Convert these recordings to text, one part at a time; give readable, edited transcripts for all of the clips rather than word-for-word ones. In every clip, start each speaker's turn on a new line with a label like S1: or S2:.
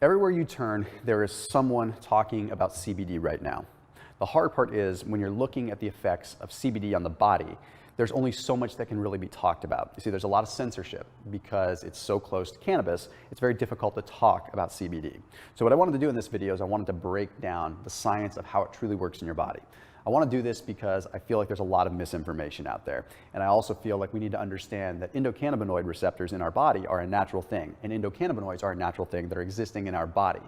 S1: Everywhere you turn, there is someone talking about CBD right now. The hard part is when you're looking at the effects of CBD on the body, there's only so much that can really be talked about. You see, there's a lot of censorship because it's so close to cannabis, it's very difficult to talk about CBD. So what I wanted to do in this video is I wanted to break down the science of how it truly works in your body. I want to do this because I feel like there's a lot of misinformation out there. And I also feel like we need to understand that endocannabinoid receptors in our body are a natural thing, and endocannabinoids are a natural thing that are existing in our body.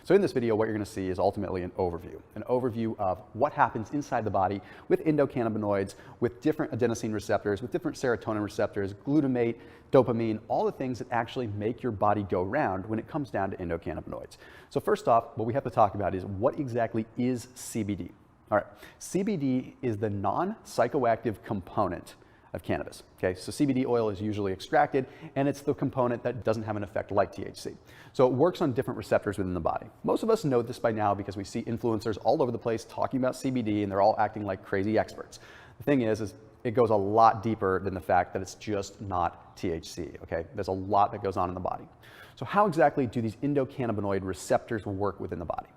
S1: So in this video, what you're going to see is ultimately an overview of what happens inside the body with endocannabinoids, with different adenosine receptors, with different serotonin receptors, glutamate, dopamine, all the things that actually make your body go round when it comes down to endocannabinoids. So first off, what we have to talk about is what exactly is CBD? All right, CBD is the non-psychoactive component of cannabis. Okay, so CBD oil is usually extracted, and it's the component that doesn't have an effect like THC. So it works on different receptors within the body. Most of us know this by now because we see influencers all over the place talking about CBD, and they're all acting like crazy experts. The thing is it goes a lot deeper than the fact that it's just not THC. Okay, there's a lot that goes on in the body. So how exactly do these endocannabinoid receptors work within the body?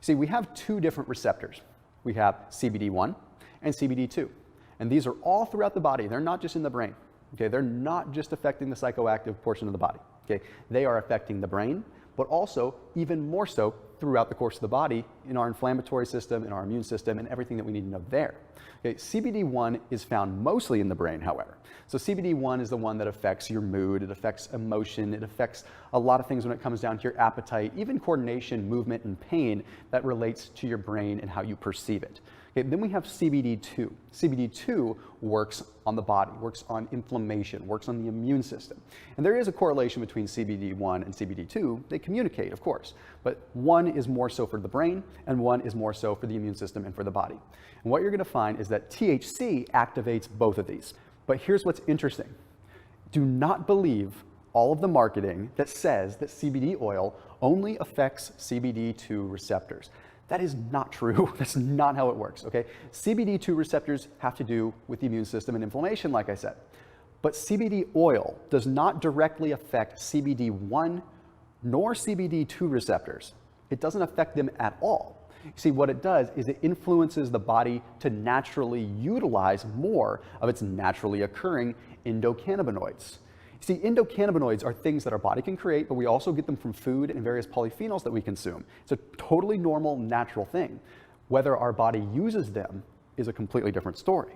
S1: See, we have two different receptors. We have CBD1 and CBD2. And these are all throughout the body. They're not just in the brain. Okay, they're not just affecting the psychoactive portion of the body. Okay, they are affecting the brain, but also even more so throughout the course of the body in our inflammatory system, in our immune system, and everything that we need to know there. Okay, CBD1 is found mostly in the brain, however. So CBD1 is the one that affects your mood, it affects emotion, it affects a lot of things when it comes down to your appetite, even coordination, movement, and pain that relates to your brain and how you perceive it. Okay, then we have CBD2. CBD2 works on the body, works on inflammation, works on the immune system. And there is a correlation between CBD1 and CBD2. They communicate, of course, but one is more so for the brain and one is more so for the immune system and for the body. And what you're going to find is that THC activates both of these. But here's what's interesting. Do not believe all of the marketing that says that CBD oil only affects CBD2 receptors. That is not true. That's not how it works, okay? CBD2 receptors have to do with the immune system and inflammation, like I said. But CBD oil does not directly affect CBD1 nor CBD2 receptors. It doesn't affect them at all. See, what it does is it influences the body to naturally utilize more of its naturally occurring endocannabinoids. See, endocannabinoids are things that our body can create, but we also get them from food and various polyphenols that we consume. It's a totally normal, natural thing. Whether our body uses them is a completely different story.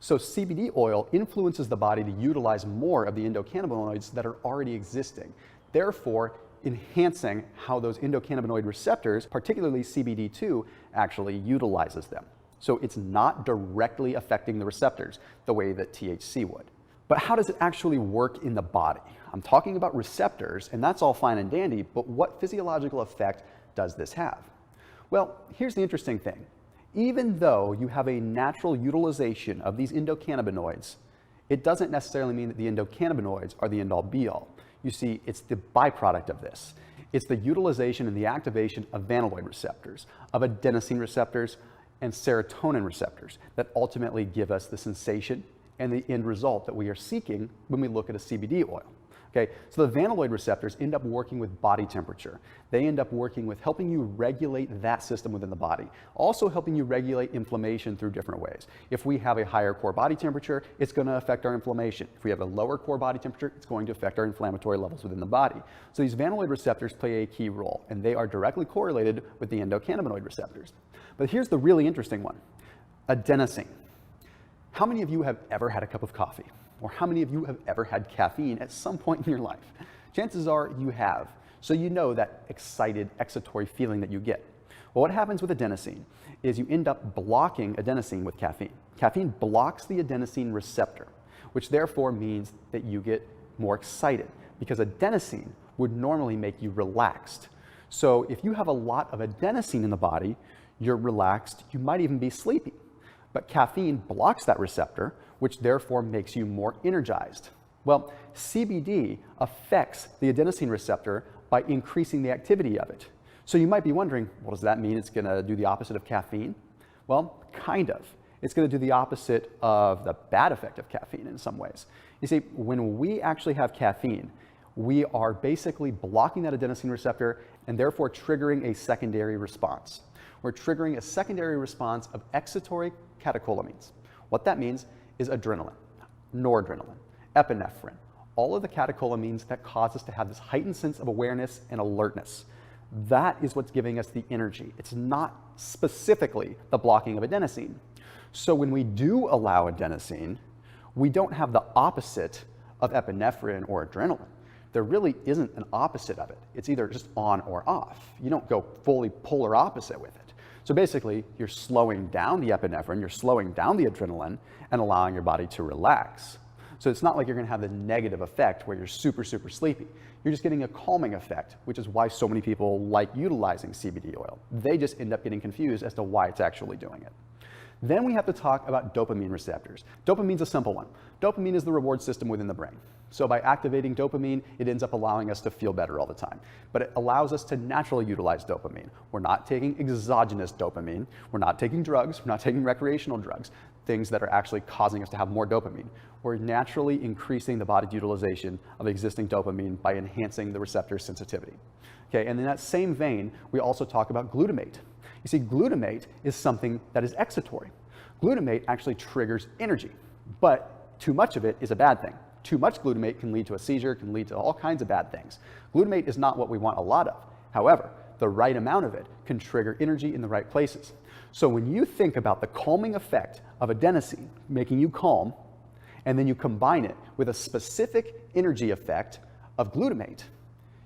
S1: So CBD oil influences the body to utilize more of the endocannabinoids that are already existing, therefore enhancing how those endocannabinoid receptors, particularly CBD2, actually utilizes them. So it's not directly affecting the receptors the way that THC would. But how does it actually work in the body? I'm talking about receptors, and that's all fine and dandy, but what physiological effect does this have? Well, here's the interesting thing. Even though you have a natural utilization of these endocannabinoids, it doesn't necessarily mean that the endocannabinoids are the end-all be-all. You see, it's the byproduct of this. It's the utilization and the activation of vanilloid receptors, of adenosine receptors, and serotonin receptors that ultimately give us the sensation and the end result that we are seeking when we look at a CBD oil. Okay, so the vanilloid receptors end up working with body temperature. They end up working with helping you regulate that system within the body, also helping you regulate inflammation through different ways. If we have a higher core body temperature, it's going to affect our inflammation. If we have a lower core body temperature, it's going to affect our inflammatory levels within the body. So these vanilloid receptors play a key role, and they are directly correlated with the endocannabinoid receptors. But here's the really interesting one, adenosine. How many of you have ever had a cup of coffee? Or how many of you have ever had caffeine at some point in your life? Chances are you have. So you know that excited, excitatory feeling that you get. Well, what happens with adenosine is you end up blocking adenosine with caffeine. Caffeine blocks the adenosine receptor, which therefore means that you get more excited because adenosine would normally make you relaxed. So if you have a lot of adenosine in the body, you're relaxed, you might even be sleepy. But caffeine blocks that receptor, which therefore makes you more energized. Well, CBD affects the adenosine receptor by increasing the activity of it. So you might be wondering, well, does that mean it's going to do the opposite of caffeine? Well, kind of. It's going to do the opposite of the bad effect of caffeine in some ways. You see, when we actually have caffeine, we are basically blocking that adenosine receptor and therefore triggering a secondary response. We're triggering a secondary response of excitatory catecholamines. What that means is adrenaline, noradrenaline, epinephrine, all of the catecholamines that cause us to have this heightened sense of awareness and alertness. That is what's giving us the energy. It's not specifically the blocking of adenosine. So when we do allow adenosine, we don't have the opposite of epinephrine or adrenaline. There really isn't an opposite of it. It's either just on or off. You don't go fully polar opposite with it. So basically, you're slowing down the epinephrine, you're slowing down the adrenaline, and allowing your body to relax. So it's not like you're going to have the negative effect where you're super, super sleepy. You're just getting a calming effect, which is why so many people like utilizing CBD oil. They just end up getting confused as to why it's actually doing it. Then we have to talk about dopamine receptors. Dopamine's a simple one. Dopamine is the reward system within the brain. So by activating dopamine, it ends up allowing us to feel better all the time. But it allows us to naturally utilize dopamine. We're not taking exogenous dopamine. We're not taking drugs. We're not taking recreational drugs, things that are actually causing us to have more dopamine. We're naturally increasing the body's utilization of existing dopamine by enhancing the receptor sensitivity. Okay, and in that same vein, we also talk about glutamate. You see, glutamate is something that is excitatory. Glutamate actually triggers energy, but too much of it is a bad thing. Too much glutamate can lead to a seizure, can lead to all kinds of bad things. Glutamate is not what we want a lot of. However, the right amount of it can trigger energy in the right places. So when you think about the calming effect of adenosine, making you calm, and then you combine it with a specific energy effect of glutamate,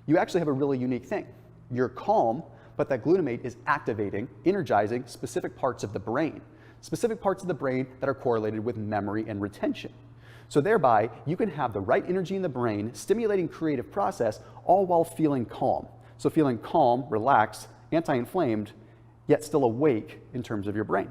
S1: you actually have a really unique thing. You're calm, but that glutamate is activating, energizing specific parts of the brain that are correlated with memory and retention. So thereby, you can have the right energy in the brain, stimulating creative process, all while feeling calm. So feeling calm, relaxed, anti-inflamed, yet still awake in terms of your brain.